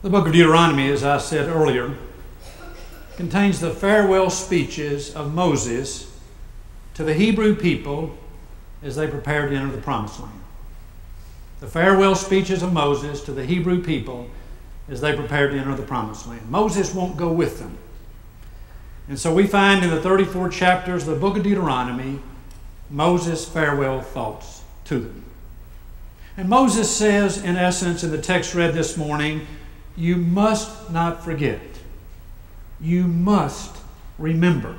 The book of Deuteronomy, as I said earlier, contains the farewell speeches of Moses to the Hebrew people as they prepared to enter the Promised Land. The farewell speeches of Moses to the Hebrew people as they prepared to enter the Promised Land. Moses won't go with them. And so we find in the 34 chapters of the book of Deuteronomy, Moses' farewell thoughts to them. And Moses says, in essence, in the text read this morning, you must not forget. You must remember.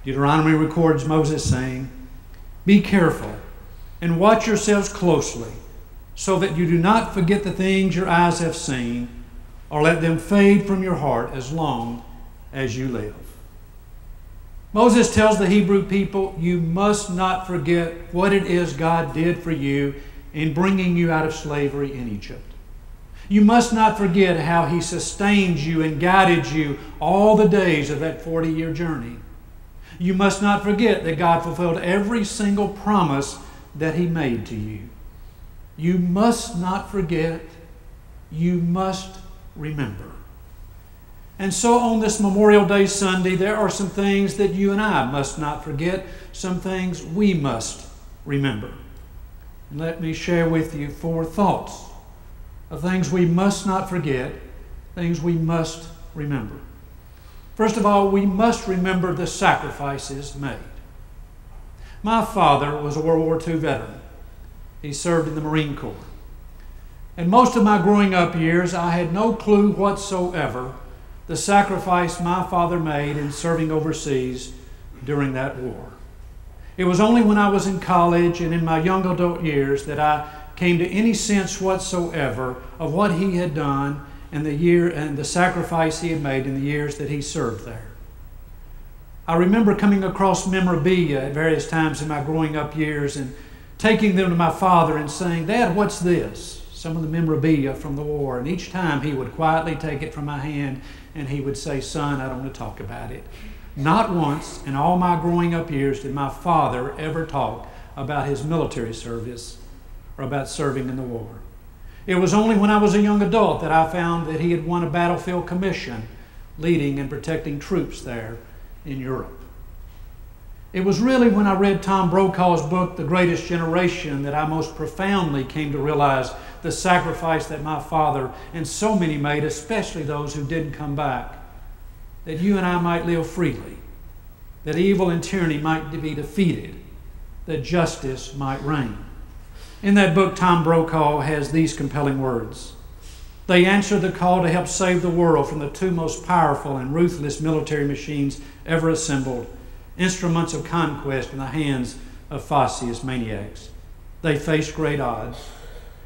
Deuteronomy records Moses saying, be careful and watch yourselves closely so that you do not forget the things your eyes have seen or let them fade from your heart as long as you live. Moses tells the Hebrew people, you must not forget what it is God did for you in bringing you out of slavery in Egypt. You must not forget how He sustained you and guided you all the days of that 40-year journey. You must not forget that God fulfilled every single promise that He made to you. You must not forget. You must remember. And so on this Memorial Day Sunday, there are some things that you and I must not forget, some things we must remember. And let me share with you 4 thoughts of things we must not forget, things we must remember. First of all, we must remember the sacrifices made. My father was a World War II veteran. He served in the Marine Corps. And most of my growing up years, I had no clue whatsoever the sacrifice my father made in serving overseas during that war. It was only when I was in college and in my young adult years that I came to any sense whatsoever of what he had done and the sacrifice he had made in the years that he served there. I remember coming across memorabilia at various times in my growing up years and taking them to my father and saying, Dad, what's this? Some of the memorabilia from the war. And each time he would quietly take it from my hand and he would say, son, I don't want to talk about it. Not once in all my growing up years did my father ever talk about his military service or about serving in the war. It was only when I was a young adult that I found that he had won a battlefield commission leading and protecting troops there in Europe. It was really when I read Tom Brokaw's book, The Greatest Generation, that I most profoundly came to realize the sacrifice that my father and so many made, especially those who didn't come back, that you and I might live freely, that evil and tyranny might be defeated, that justice might reign. In that book, Tom Brokaw has these compelling words. They answered the call to help save the world from the 2 most powerful and ruthless military machines ever assembled, instruments of conquest in the hands of fascist maniacs. They faced great odds.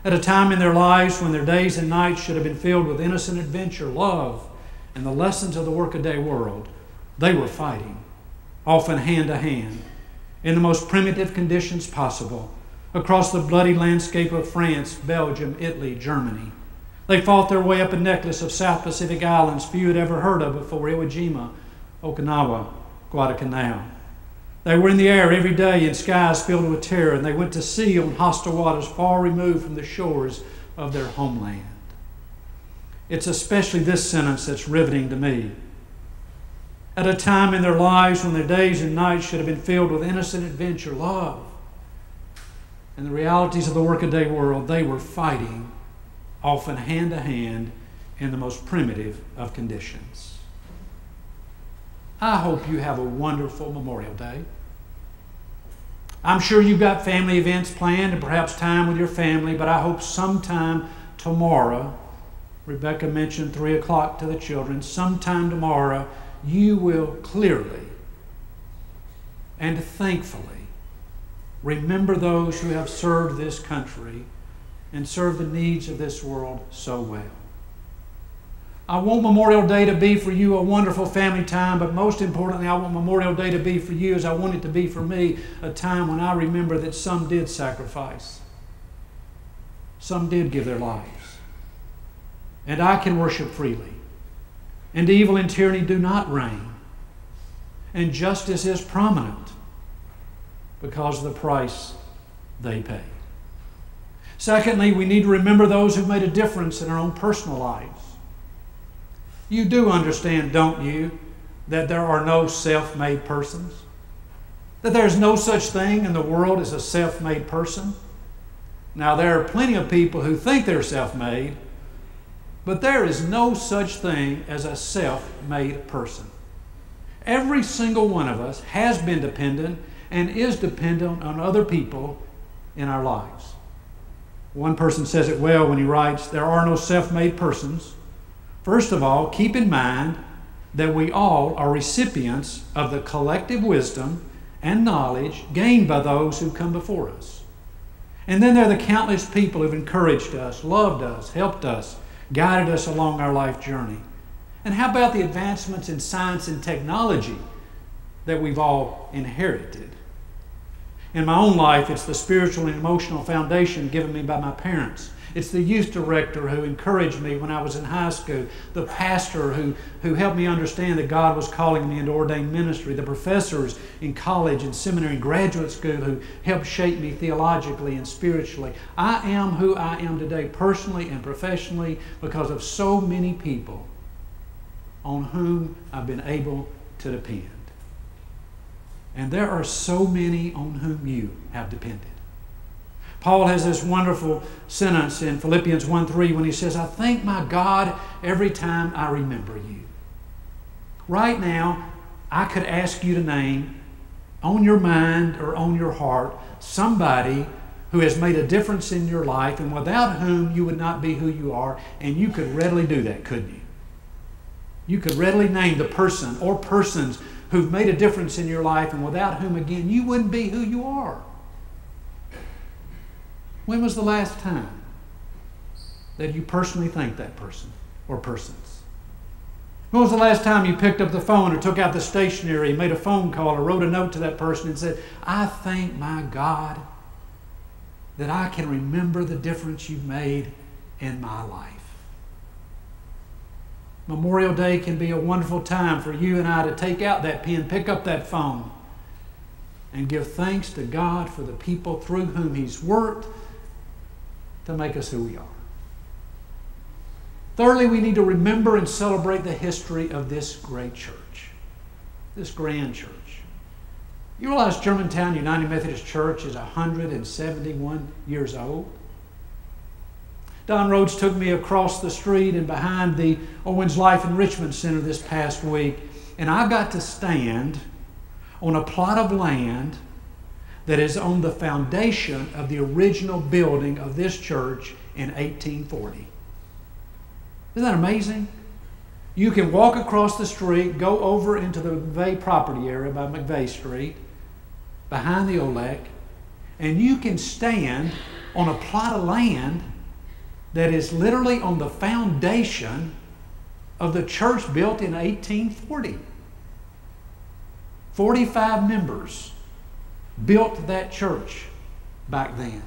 At a time in their lives when their days and nights should have been filled with innocent adventure, love, and the lessons of the workaday world, they were fighting, often hand to hand, in the most primitive conditions possible, across the bloody landscape of France, Belgium, Italy, Germany. They fought their way up a necklace of South Pacific islands few had ever heard of before, Iwo Jima, Okinawa, Guadalcanal. They were in the air every day in skies filled with terror, and they went to sea on hostile waters far removed from the shores of their homeland. It's especially this sentence that's riveting to me. At a time in their lives when their days and nights should have been filled with innocent adventure, love, and the realities of the workaday world, they were fighting, often hand to hand, in the most primitive of conditions. I hope you have a wonderful Memorial Day. I'm sure you've got family events planned and perhaps time with your family, but I hope sometime tomorrow, Rebecca mentioned 3 o'clock to the children, sometime tomorrow you will clearly and thankfully remember those who have served this country and served the needs of this world so well. I want Memorial Day to be for you a wonderful family time, but most importantly, I want Memorial Day to be for you, as I want it to be for me, a time when I remember that some did sacrifice. Some did give their lives. And I can worship freely. And evil and tyranny do not reign. And justice is prominent because of the price they paid. Secondly, we need to remember those who've made a difference in our own personal lives. You do understand, don't you, that there are no self-made persons? That there's no such thing in the world as a self-made person? Now, there are plenty of people who think they're self-made, but there is no such thing as a self-made person. Every single one of us has been dependent and is dependent on other people in our lives. One person says it well when he writes, there are no self-made persons. First of all, keep in mind that we all are recipients of the collective wisdom and knowledge gained by those who come before us. And then there are the countless people who've encouraged us, loved us, helped us, guided us along our life journey. And how about the advancements in science and technology that we've all inherited? In my own life, it's the spiritual and emotional foundation given me by my parents. It's the youth director who encouraged me when I was in high school, the pastor who helped me understand that God was calling me into ordained ministry, the professors in college and seminary and graduate school who helped shape me theologically and spiritually. I am who I am today personally and professionally because of so many people on whom I've been able to depend. And there are so many on whom you have depended. Paul has this wonderful sentence in Philippians 1:3 when he says, I thank my God every time I remember you. Right now, I could ask you to name on your mind or on your heart somebody who has made a difference in your life and without whom you would not be who you are, and you could readily do that, couldn't you? You could readily name the person or persons who've made a difference in your life and without whom, again, you wouldn't be who you are. When was the last time that you personally thanked that person or persons? When was the last time you picked up the phone or took out the stationery, made a phone call or wrote a note to that person and said, I thank my God that I can remember the difference you've made in my life. Memorial Day can be a wonderful time for you and I to take out that pen, pick up that phone, and give thanks to God for the people through whom He's worked to make us who we are. Thirdly, we need to remember and celebrate the history of this great church, this grand church. You realize Germantown United Methodist Church is 171 years old? Don Rhodes took me across the street and behind the Owens Life Enrichment Center this past week, and I got to stand on a plot of land that is on the foundation of the original building of this church in 1840. Isn't that amazing? You can walk across the street, go over into the McVeigh property area by McVeigh Street, behind the Olek, and you can stand on a plot of land that is literally on the foundation of the church built in 1840. 45 members built that church back then.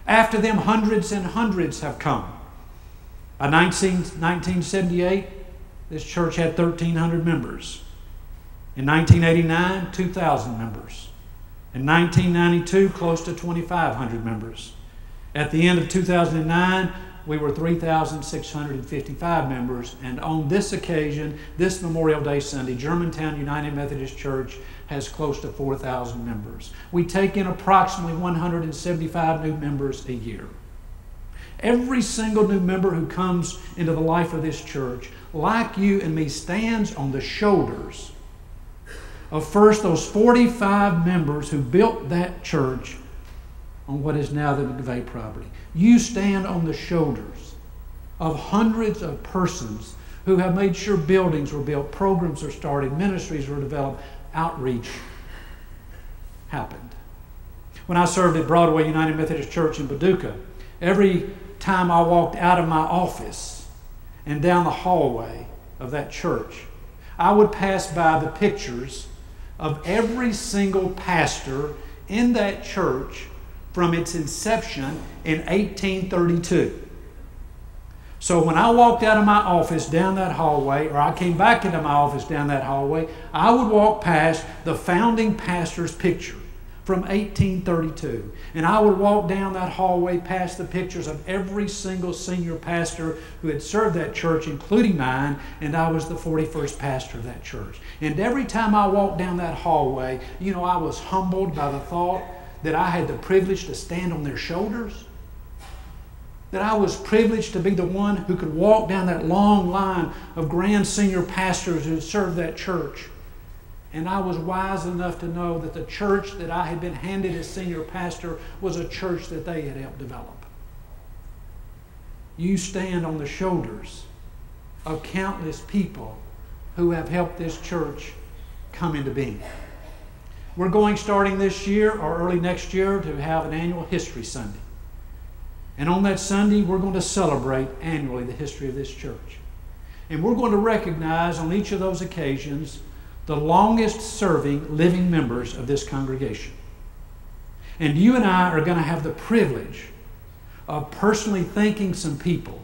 After them, hundreds and hundreds have come. By 1978, this church had 1,300 members. In 1989, 2,000 members. In 1992, close to 2,500 members. At the end of 2009, we were 3,655 members, and on this occasion, this Memorial Day Sunday, Germantown United Methodist Church has close to 4,000 members. We take in approximately 175 new members a year. Every single new member who comes into the life of this church, like you and me, stands on the shoulders of first those 45 members who built that church on what is now the McVeigh property. You stand on the shoulders of hundreds of persons who have made sure buildings were built, programs were started, ministries were developed, outreach happened. When I served at Broadway United Methodist Church in Paducah, every time I walked out of my office and down the hallway of that church, I would pass by the pictures of every single pastor in that church from its inception in 1832. So when I walked out of my office down that hallway, or I came back into my office down that hallway, I would walk past the founding pastor's picture from 1832. And I would walk down that hallway past the pictures of every single senior pastor who had served that church, including mine, and I was the 41st pastor of that church. And every time I walked down that hallway, I was humbled by the thought that I had the privilege to stand on their shoulders, that I was privileged to be the one who could walk down that long line of grand senior pastors who had served that church. And I was wise enough to know that the church that I had been handed as senior pastor was a church that they had helped develop. You stand on the shoulders of countless people who have helped this church come into being. We're going, starting this year or early next year, to have an annual History Sunday. And on that Sunday, we're going to celebrate annually the history of this church. And we're going to recognize on each of those occasions the longest serving living members of this congregation. And you and I are going to have the privilege of personally thanking some people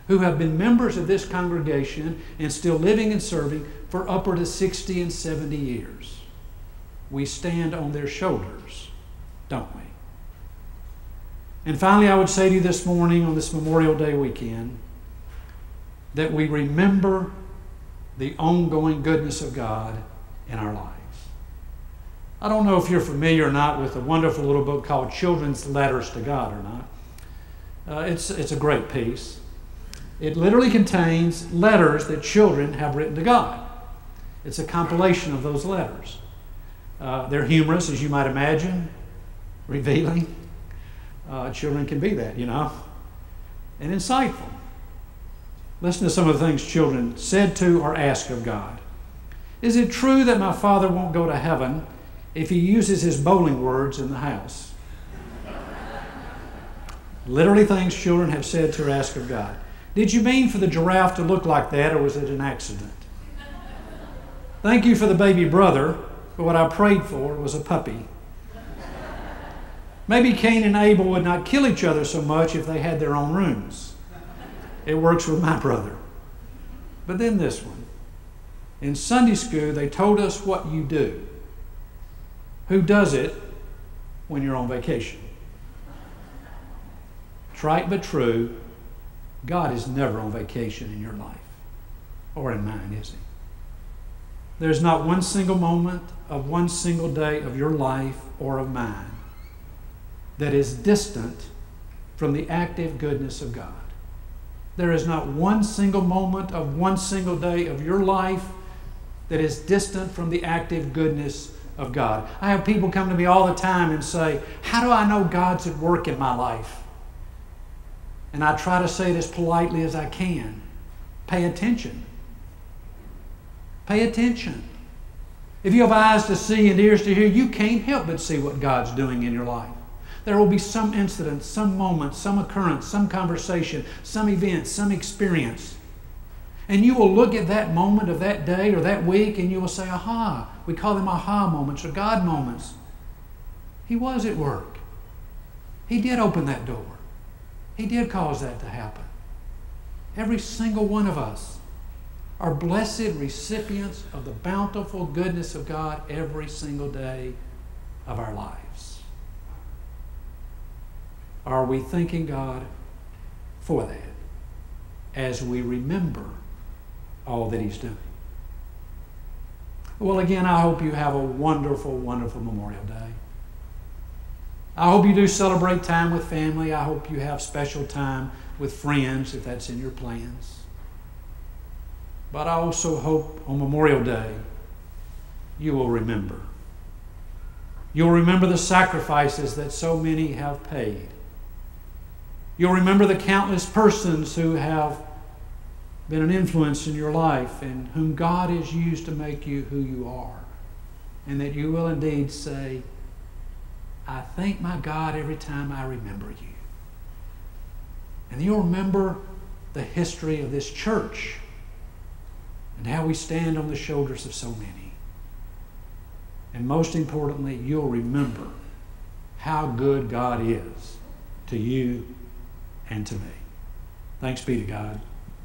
who have been members of this congregation and still living and serving for upward of 60 and 70 years. We stand on their shoulders, don't we? And finally, I would say to you this morning on this Memorial Day weekend that we remember the ongoing goodness of God in our lives. I don't know if you're familiar or not with a wonderful little book called Children's Letters to God or not. It's a great piece. It literally contains letters that children have written to God. It's a compilation of those letters. They're humorous, as you might imagine, revealing. Children can be that, and insightful. Listen to some of the things children said to or asked of God. Is it true that my father won't go to heaven if he uses his bowling words in the house? Literally things children have said to or asked of God. Did you mean for the giraffe to look like that, or was it an accident? Thank you for the baby brother, but what I prayed for was a puppy. Maybe Cain and Abel would not kill each other so much if they had their own rooms. It works with my brother. But then this one. In Sunday school, they told us what you do. Who does it when you're on vacation? Trite but true, God is never on vacation in your life or in mine, is he? There's not one single moment of one single day of your life or of mine that is distant from the active goodness of God. There is not one single moment of one single day of your life that is distant from the active goodness of God. I have people come to me all the time and say, how do I know God's at work in my life? And I try to say it as politely as I can. Pay attention. Pay attention. If you have eyes to see and ears to hear, you can't help but see what God's doing in your life. There will be some incident, some moment, some occurrence, some conversation, some event, some experience. And you will look at that moment of that day or that week and you will say, aha. We call them aha moments or God moments. He was at work. He did open that door. He did cause that to happen. Every single one of us are blessed recipients of the bountiful goodness of God every single day of our lives. Are we thanking God for that as we remember all that he's doing? Well, again, I hope you have a wonderful, wonderful Memorial Day. I hope you do celebrate time with family. I hope you have special time with friends, if that's in your plans. But I also hope on Memorial Day you will remember. You'll remember the sacrifices that so many have paid. You'll remember the countless persons who have been an influence in your life and whom God has used to make you who you are. And that you will indeed say, I thank my God every time I remember you. And you'll remember the history of this church and how we stand on the shoulders of so many. And most importantly, you'll remember how good God is to you and to me. Thanks be to God.